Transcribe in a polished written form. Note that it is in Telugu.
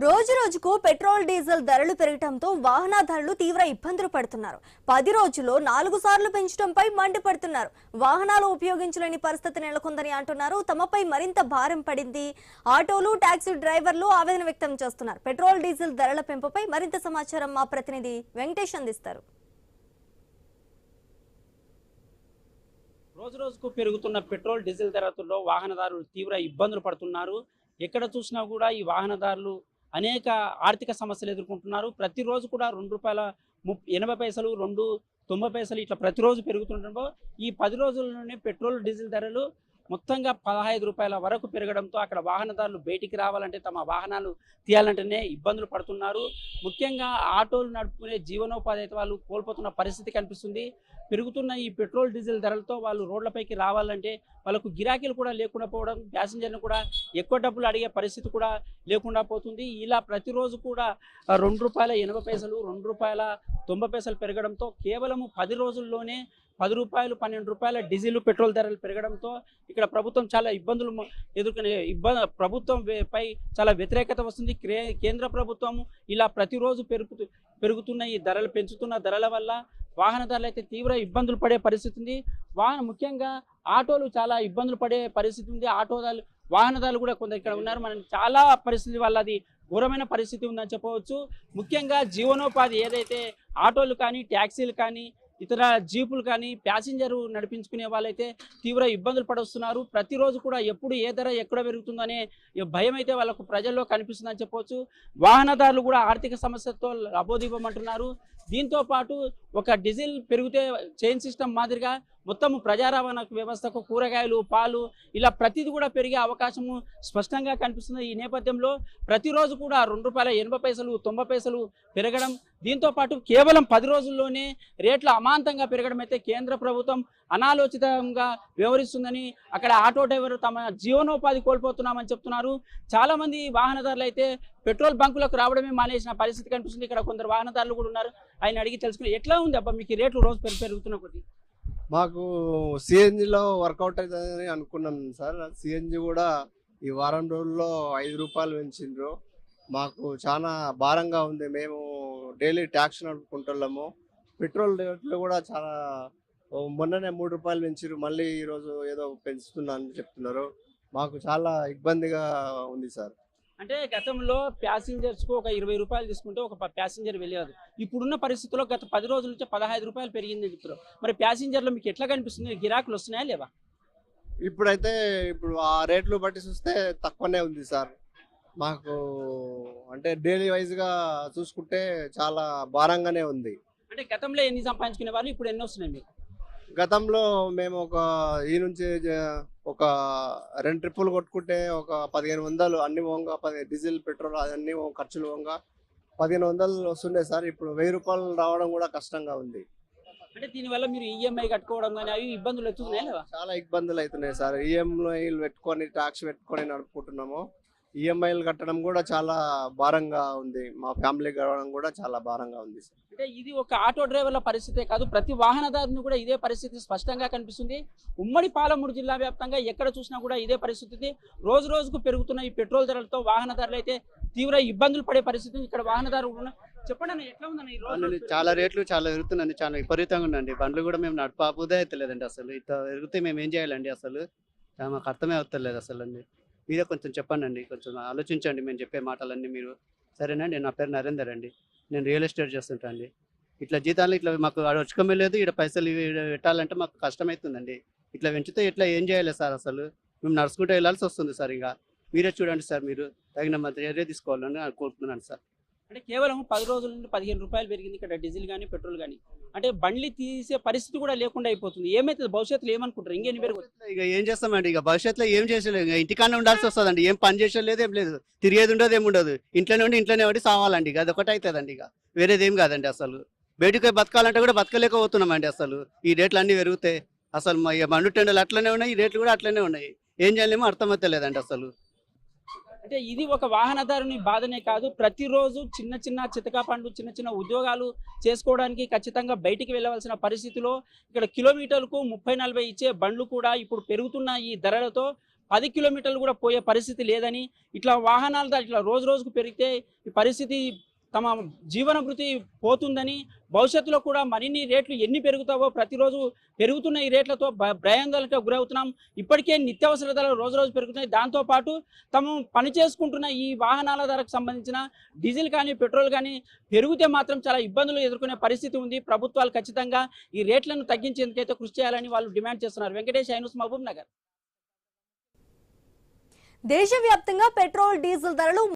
రోజు రోజుకు పెట్రోల్ డీజిల్ ధరలు పెరగడంతో వాహనదారులు తీవ్ర ఇబ్బందులు పడుతున్నారు. 10 రోజుల్లో 4 సార్లు పెంచడంపై మండిపడుతున్నారు. వాహనాలు ఉపయోగించలేని పరిస్థితి నెలకొందని అంటున్నారు. తమపై మరింత భారం పడింది. ఆటోలు, టాక్సీ డ్రైవర్లు ఆవేదన వ్యక్తం చేస్తున్నారు. పెట్రోల్ డీజిల్ ధరల పెంపుపై మరింత సమాచారం మా ప్రతినిధి వెంకటేష్ అందిస్తారు. రోజు రోజుకు పెరుగుతున్న పెట్రోల్ డీజిల్ ధరలతో వాహనదారులు తీవ్ర ఇబ్బందులు పడుతున్నారు. ఎక్కడ చూసినా కూడా ఈ వాహనదారులు అనేక ఆర్థిక సమస్యలు ఎదుర్కొంటున్నారు. ప్రతిరోజు కూడా ₹2.80, ₹2.90 ఇట్లా ప్రతిరోజు పెరుగుతుండటంతో ఈ 10 రోజుల్లోనే పెట్రోల్ డీజిల్ ధరలు మొత్తంగా ₹15 వరకు పెరగడంతో అక్కడ వాహనదారులు బయటికి రావాలంటే, తమ వాహనాలు తీయాలంటేనే ఇబ్బందులు పడుతున్నారు. ముఖ్యంగా ఆటోలు నడుపుకునే జీవనోపాధి అయితే వాళ్ళు కోల్పోతున్న పరిస్థితి కనిపిస్తుంది. పెరుగుతున్న ఈ పెట్రోల్ డీజిల్ ధరలతో వాళ్ళు రోడ్లపైకి రావాలంటే వాళ్ళకు గిరాకీలు కూడా లేకుండా పోవడం, ప్యాసింజర్లు కూడా ఎక్కువ డబ్బులు అడిగే పరిస్థితి కూడా లేకుండా పోతుంది. ఇలా ప్రతిరోజు కూడా ₹2.80, ₹2.90 పెరగడంతో కేవలం 10 రోజుల్లోనే ₹10, ₹12 డీజిల్ పెట్రోల్ ధరలు పెరగడంతో ఇక్కడ ప్రభుత్వం చాలా ఇబ్బందులు ఎదుర్కొనే ప్రభుత్వం పై చాలా వ్యతిరేకత వస్తుంది. కేంద్ర ప్రభుత్వం ఇలా ప్రతిరోజు పెరుగుతున్న ఈ ధరలు పెంచుతున్న ధరల వల్ల వాహనదారులు అయితే తీవ్ర ఇబ్బందులు పడే పరిస్థితి ఉంది. ముఖ్యంగా ఆటోలు చాలా ఇబ్బందులు పడే పరిస్థితి ఉంది. వాహనదారులు కూడా కొందరు ఇక్కడ ఉన్నారు. మనం చాలా పరిస్థితి వల్ల అది ఘోరమైన పరిస్థితి ఉందని చెప్పవచ్చు. ముఖ్యంగా జీవనోపాధి ఏదైతే ఆటోలు కానీ, ట్యాక్సీలు కానీ, ఇతర జీపులు కానీ ప్యాసింజర్ నడిపించుకునే వాళ్ళైతే తీవ్ర ఇబ్బందులు పడుతున్నారు. ప్రతిరోజు కూడా ఎప్పుడు ఏ ధర ఎక్కడ పెరుగుతుందనే భయం అయితే వాళ్ళకు ప్రజల్లో కనిపిస్తుందని చెప్పవచ్చు. వాహనదారులు కూడా ఆర్థిక సమస్యతో లబోదివ్వమంటున్నారు. దీంతో పాటు ఒక డీజిల్ పెరిగితే చైన్ సిస్టమ్ మాదిరిగా మొత్తం ప్రజా రవాణా వ్యవస్థకు కూరగాయలు, పాలు ఇలా ప్రతిదీ కూడా పెరిగే అవకాశము స్పష్టంగా కనిపిస్తుంది. ఈ నేపథ్యంలో ప్రతిరోజు కూడా ₹2.80, ₹90 పెరగడం, దీంతో పాటు కేవలం 10 రోజుల్లోనే రేట్లు అమాంతంగా పెరగడం అయితే కేంద్ర ప్రభుత్వం అనాలోచితంగా వ్యవహరిస్తుందని అక్కడ ఆటో డ్రైవర్ తమ జీవనోపాధి కోల్పోతున్నామని చెప్తున్నారు. చాలా మంది వాహనదారులు అయితే పెట్రోల్ బంకులకు రావడమే మానేసిన పరిస్థితి కనిపిస్తుంది. ఇక్కడ కొందరు వాహనదారులు కూడా ఉన్నారు. ఆయన అడిగి తెలుసుకుని ఎట్లా ఉంది అబ్బా మీకు రేట్లు రోజు పెరుగుతున్న కొద్ది? మాకు సిఎన్జిలో వర్కౌట్ అవుతుందని అనుకున్నాం సార్. సిఎన్జి కూడా ఈ వారం రోజుల్లో ₹5 పెంచిండ్రు. మాకు చాలా భారంగా ఉంది. మేము డైలీ ట్యాక్స్ నడుపుకుంటున్నాము. పెట్రోల్ రేట్లు కూడా చాలా మొన్ననే ₹3 పెంచారు. మళ్ళీ ఈరోజు ఏదో పెంచుతున్నా అని చెప్తున్నారు. మాకు చాలా ఇబ్బందిగా ఉంది సార్. అంటే గతంలో ప్యాసింజర్స్కు ఒక ₹20 తీసుకుంటే ఒక ప్యాసింజర్ వెళ్ళేది. ఇప్పుడున్న పరిస్థితుల్లో గత 10 రోజుల నుంచి ₹15 పెరిగిందని చెప్తారు. మరి ప్యాసింజర్లు మీకు ఎట్లా కనిపిస్తుంది? గిరాకులు వస్తున్నాయా లేవా? ఇప్పుడు ఆ రేట్లు బట్టి చూస్తే తక్కువనే ఉంది సార్. మాకు అంటే డైలీ వైజ్గా చూసుకుంటే చాలా భారంగానే ఉంది. అంటే గతంలో ఎన్ని సంపాదించుకునే వాళ్ళు, ఇప్పుడు ఎన్ని వస్తున్నాయి మీకు? గతంలో మేము ఈ నుంచి ఒక 2 ట్రిప్పులు కొట్టుకుంటే ఒక 1500 అన్ని పోగా, డీజిల్ పెట్రోల్ అన్ని ఖర్చులు పోగా 1500 వస్తుండే సార్. ఇప్పుడు ₹1000 రావడం కూడా కష్టంగా ఉంది. అంటే దీనివల్ల మీరు ఈఎంఐ కట్టుకోవడం కానీ అవి ఇబ్బందులు అవుతున్నాయి లేవా? చాలా ఇబ్బందులు అవుతున్నాయి సార్. ఈఎంఐలు పెట్టుకొని ట్యాక్స్ పెట్టుకొని నడుపుకుంటున్నాము. ఈఎంఐలు కట్టడం కూడా చాలా భారంగా ఉంది. మా ఫ్యామిలీ గడవడం కూడా చాలా భారంగా ఉంది సార్. అంటే ఇది ఒక ఆటో డ్రైవర్ల పరిస్థితే కాదు, ప్రతి వాహనదారుని కూడా ఇదే పరిస్థితి స్పష్టంగా కనిపిస్తుంది. ఉమ్మడి పాలమూరు జిల్లా వ్యాప్తంగా ఎక్కడ చూసినా కూడా ఇదే పరిస్థితి. రోజు రోజుకు పెరుగుతున్న ఈ పెట్రోల్ ధరలతో వాహనదారులు అయితే తీవ్ర ఇబ్బందులు పడే పరిస్థితి. ఇక్కడ వాహనదారులు చెప్పండి అన్న, ఎట్లా ఉందన్న ఈ రోజు? చాలా రేట్లు చాలా పెరుగుతుందండి. చాలా విపరీతంగా ఉందండి. బండ్లు కూడా మేము నడపబుదే అవుతలేదండి. అసలు ఇట్లా పెరిగితే మేము ఏం చేయాలండి? అసలు మాకు అర్థమే అవుతలేదు అసలు అండి. మీరే కొంచెం చెప్పండి, కొంచెం ఆలోచించండి మేము చెప్పే మాటలన్నీ మీరు. సరేనండి. నా పేరు నరేందర్ అండి. నేను రియల్ ఎస్టేట్ చేస్తుంటా అండి. ఇట్లా జీతాలు ఇట్లా మాకు వచ్చకమే లేదు. ఇక్కడ పైసలు పెట్టాలంటే మాకు కష్టమవుతుందండి. ఇట్లా పెంచితే ఇట్లా ఏం చేయాలి సార్? అసలు మేము నడుచుకుంటూ వెళ్ళాల్సి వస్తుంది సార్. ఇంకా మీరే చూడండి సార్, మీరు తగిన చర్య తీసుకోవాలని అనుకుంటున్నాను సార్. అంటే కేవలం 10 రోజుల నుండి ₹15 పెరిగింది ఇక్కడ డీజిల్ కానీ, పెట్రోల్ కానీ. అంటే బండ్లు తీసే పరిస్థితి కూడా లేకుండా అయిపోతుంది. ఏమైతుంది భవిష్యత్తులో ఏమనుకుంటారు? ఇంకేం పెరుగుతుంది? ఇక ఏం చేస్తామండి? ఇక భవిష్యత్తులో ఏం చేసలేదు. ఇక ఇంటికానే ఉండాల్సి వస్తుందండి. ఏం పని చేసేది ఏం లేదు. తిరిగేది ఉండదు, ఏముండదు. ఇంట్లోనే ఉండి ఇంట్లోనే పడి సావాలండి. ఇక అదొకటి అవుతుందండి. ఇక వేరేది ఏం కాదండి. అసలు బయటకు బతకాలంటే కూడా బతకలేకపోతున్నామండి. అసలు ఈ రేట్లు అన్నీ పెరిగితే అసలు మా బండు టెండలు అట్లనే ఉన్నాయి, ఈ రేట్లు కూడా అట్లనే ఉన్నాయి. ఏం చేయాలేమో అర్థమవుతలేదండి అసలు. అంటే ఇది ఒక వాహనదారుని బాధనే కాదు, ప్రతిరోజు చిన్న చిన్న చితకా పండ్లు, చిన్న చిన్న ఉద్యోగాలు చేసుకోవడానికి ఖచ్చితంగా బయటికి వెళ్ళవలసిన పరిస్థితిలో ఇక్కడ కిలోమీటర్లకు 30-40 ఇచ్చే బండ్లు కూడా ఇప్పుడు పెరుగుతున్న ఈ ధరలతో 10 కిలోమీటర్లు కూడా పోయే పరిస్థితి లేదని, ఇట్లా వాహనాలు ఇట్లా రోజు రోజుకు పెరిగితే ఈ పరిస్థితి తమ జీవన భృతి పోతుందని, భవిష్యత్తులో కూడా మరిన్ని రేట్లు ఎన్ని పెరుగుతావో ప్రతిరోజు పెరుగుతున్న ఈ రేట్లతో భయాందోళనకు గురవుతున్నాం. ఇప్పటికే నిత్యావసర ధరలు రోజు రోజు పెరుగుతున్నాయి. దాంతోపాటు తాము పని చేసుకుంటున్న ఈ వాహనాల ధరకు సంబంధించిన డీజిల్ కానీ పెట్రోల్ కానీ పెరిగితే మాత్రం చాలా ఇబ్బందులు ఎదుర్కొనే పరిస్థితి ఉంది. ప్రభుత్వాలు ఖచ్చితంగా ఈ రేట్లను తగ్గించేందుకైతే కృషి చేయాలని వాళ్ళు డిమాండ్ చేస్తున్నారు. వెంకటేష్, ఐన్యూస్, మహబూబ్ నగర్. దేశవ్యాప్తంగా పెట్రోల్ డీజిల్ ధరలు